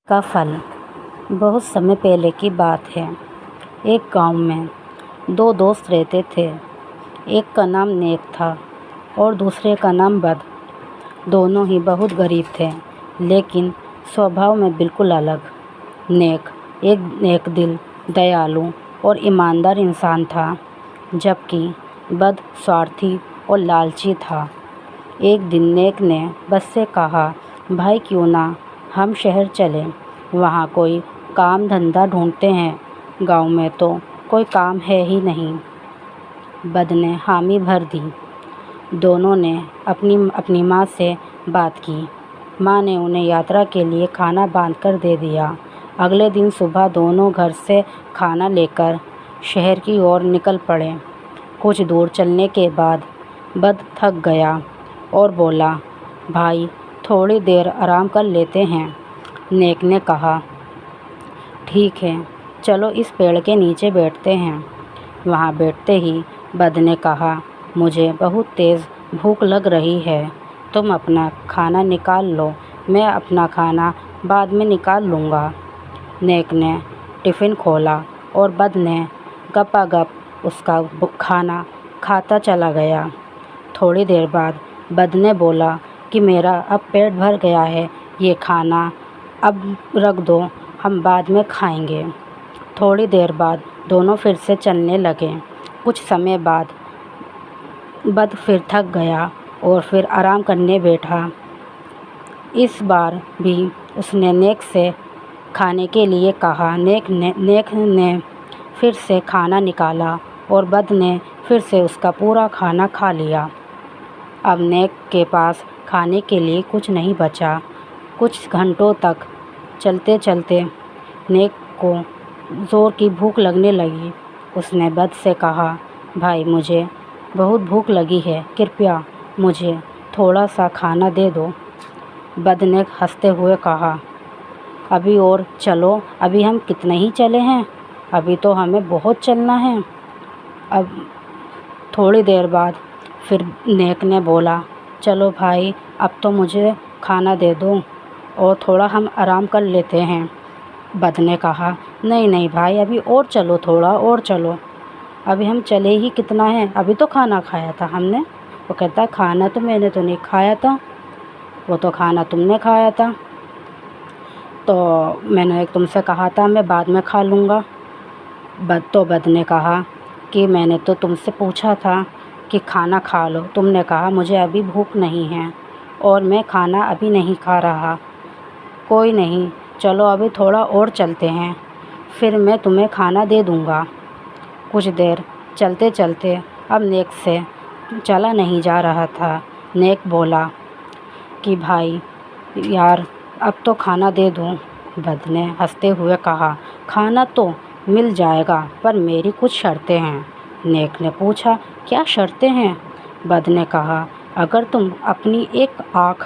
کا پھل۔ بہت سمے پہلے کی بات ہے۔ ایک گاؤں میں دو دوست رہتے تھے۔ ایک کا نام نیک تھا اور دوسرے کا نام بد۔ دونوں ہی بہت غریب تھے لیکن سوبھاؤ میں بالکل الگ۔ نیک ایک نیک دل، دیالو اور ایماندار انسان تھا جبکہ بد سوارتھی اور لالچی تھا۔ ایک دن نیک نے بد سے کہا، بھائی کیوں نہ ہم شہر چلیں، وہاں کوئی کام دھندا ڈھونڈتے ہیں، گاؤں میں تو کوئی کام ہے ہی نہیں۔ بد نے حامی بھر دی۔ دونوں نے اپنی ماں سے بات کی۔ ماں نے انہیں یاترا کے لیے کھانا باندھ کر دے دیا۔ اگلے دن صبح دونوں گھر سے کھانا لے کر شہر کی اور نکل پڑے۔ کچھ دور چلنے کے بعد بد تھک گیا اور بولا، بھائی تھوڑی دیر آرام کر لیتے ہیں۔ نیک نے کہا، ٹھیک ہے چلو اس پیڑ کے نیچے بیٹھتے ہیں۔ وہاں بیٹھتے ہی بد نے کہا، مجھے بہت تیز بھوک لگ رہی ہے، تم اپنا کھانا نکال لو، میں اپنا کھانا بعد میں نکال لوں گا۔ نیک نے ٹفن کھولا اور بد نے گپا گپ اس کا کھانا کھاتا چلا گیا۔ تھوڑی دیر بعد بد نے بولا کہ میرا اب پیٹ بھر گیا ہے، یہ کھانا اب رکھ دو، ہم بعد میں کھائیں گے۔ تھوڑی دیر بعد دونوں پھر سے چلنے لگے۔ کچھ سمے بعد بد پھر تھک گیا اور پھر آرام کرنے بیٹھا۔ اس بار بھی اس نے نیک سے کھانے کے لیے کہا۔ نیک نے پھر سے کھانا نکالا اور بد نے پھر سے اس کا پورا کھانا کھا لیا۔ اب نیک کے پاس کھانے کے لیے کچھ نہیں بچا۔ کچھ گھنٹوں تک چلتے چلتے نیک کو زور کی بھوک لگنے لگی۔ اس نے بد سے کہا، بھائی مجھے بہت بھوک لگی ہے، کرپیا مجھے تھوڑا سا کھانا دے دو۔ بد نے ہنستے ہوئے کہا، ابھی اور چلو، ابھی ہم کتنے ہی چلے ہیں، ابھی تو ہمیں بہت چلنا ہے۔ اب تھوڑی دیر بعد پھر نیک نے بولا، چلو بھائی اب تو مجھے کھانا دے دو اور تھوڑا ہم آرام کر لیتے ہیں۔ بد نے کہا، نہیں نہیں بھائی ابھی اور چلو، تھوڑا اور چلو، ابھی ہم چلے ہی کتنا ہے، ابھی تو کھانا کھایا تھا ہم نے۔ وہ کہتا ہے، کھانا تو میں نے تو نہیں کھایا تھا، وہ تو کھانا تم نے کھایا تھا، تو میں نے تم سے کہا تھا میں بعد میں کھا لوں گا۔ بد نے کہا کہ میں نے تو تم سے پوچھا تھا کہ کھانا کھا لو، تم نے کہا مجھے ابھی بھوک نہیں ہے اور میں کھانا ابھی نہیں کھا رہا۔ کوئی نہیں، چلو ابھی تھوڑا اور چلتے ہیں، پھر میں تمہیں کھانا دے دوں گا۔ کچھ دیر چلتے چلتے اب نیک سے چلا نہیں جا رہا تھا۔ نیک بولا کہ بھائی یار اب تو کھانا دے دو۔ بد نے ہنستے ہوئے کہا، کھانا تو مل جائے گا پر میری کچھ شرطیں ہیں۔ نیک نے پوچھا، کیا شرطیں ہیں؟ بد نے کہا، اگر تم اپنی ایک آنکھ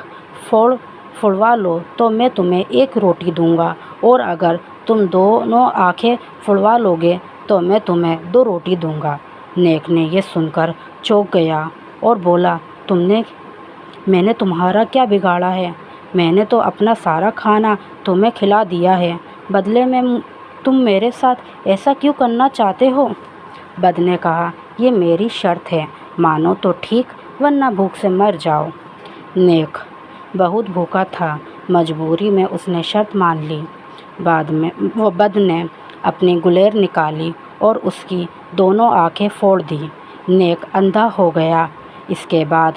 پھوڑوا لو تو میں تمہیں ایک روٹی دوں گا، اور اگر تم دونوں آنکھیں پھوڑوا لو گے تو میں تمہیں 2 روٹی دوں گا۔ نیک نے یہ سن کر چونک گیا اور بولا، میں نے تمہارا کیا بگاڑا ہے؟ میں نے تو اپنا سارا کھانا تمہیں کھلا دیا ہے، بدلے میں تم میرے ساتھ ایسا کیوں کرنا چاہتے ہو؟ بد نے کہا، یہ میری شرط ہے، مانو تو ٹھیک ورنہ بھوک سے مر جاؤ۔ نیک بہت بھوکا تھا، مجبوری میں اس نے شرط مان لی۔ بعد میں بد نے اپنی گلیل نکالی اور اس کی دونوں آنکھیں پھوڑ دی۔ نیک اندھا ہو گیا۔ اس کے بعد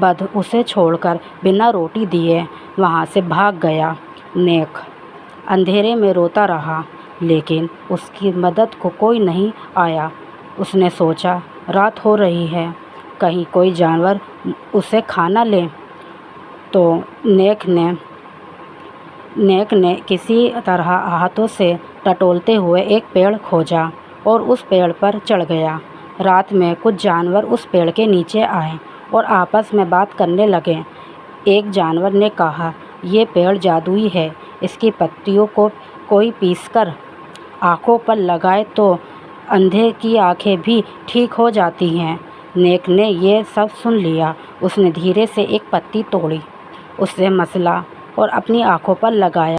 بد اسے چھوڑ کر بنا روٹی دیے وہاں سے بھاگ گیا۔ نیک اندھیرے میں روتا رہا لیکن اس کی مدد کو کوئی نہیں آیا۔ اس نے سوچا، رات ہو رہی ہے، کہیں کوئی جانور اسے کھا نہ لے۔ تو نیک نے کسی طرح ہاتھوں سے ٹٹولتے ہوئے ایک پیڑ کھوجا اور اس پیڑ پر چڑھ گیا۔ رات میں کچھ جانور اس پیڑ کے نیچے آئے اور آپس میں بات کرنے لگے۔ ایک جانور نے کہا، یہ پیڑ جادوئی ہے، اس کی پتیوں کو کوئی پیس کر آنکھوں پر لگائے تو اندھے کی آنکھیں بھی ٹھیک ہو جاتی ہیں۔ نیک نے یہ سب سن لیا۔ اس نے دھیرے سے ایک پتی توڑی، اسے مسلا اور اپنی آنکھوں پر لگایا۔